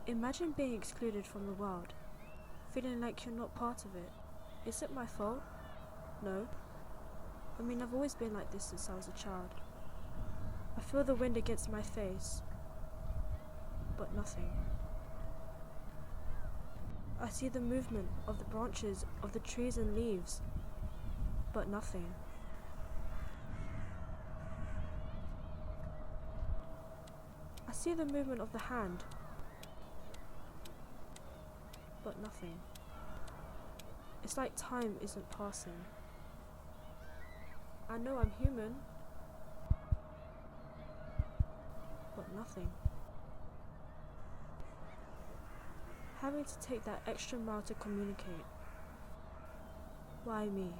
Imagine being excluded from the world, feeling like you're not part of it. Is it my fault? No. I mean, I've always been like this since I was a child. I feel the wind against my face, but nothing. I see the movement of the branches of the trees and leaves, but nothing. I see the movement of the hand, but nothing. It's like time isn't passing. I know I'm human, but nothing. Having to take that extra mile to communicate. Why me?